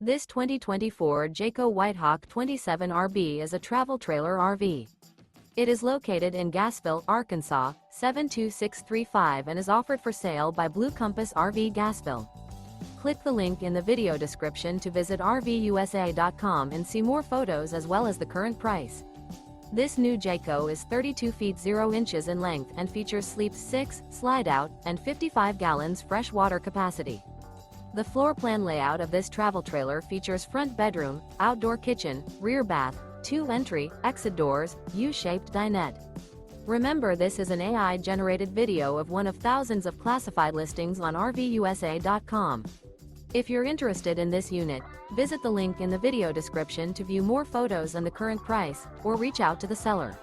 This 2024 Jayco White Hawk 27RB is a travel trailer RV. It is located in Gassville, Arkansas, 72635 and is offered for sale by Blue Compass RV Gassville. Click the link in the video description to visit RVUSA.com and see more photos as well as the current price. This new Jayco is 32 feet 0 inches in length and features sleep 6, slide-out, and 55 gallons fresh water capacity. The floor plan layout of this travel trailer features front bedroom, outdoor kitchen, rear bath, 2 entry, exit doors, U-shaped dinette. Remember, this is an AI-generated video of one of thousands of classified listings on RVUSA.com. If you're interested in this unit, visit the link in the video description to view more photos and the current price, or reach out to the seller.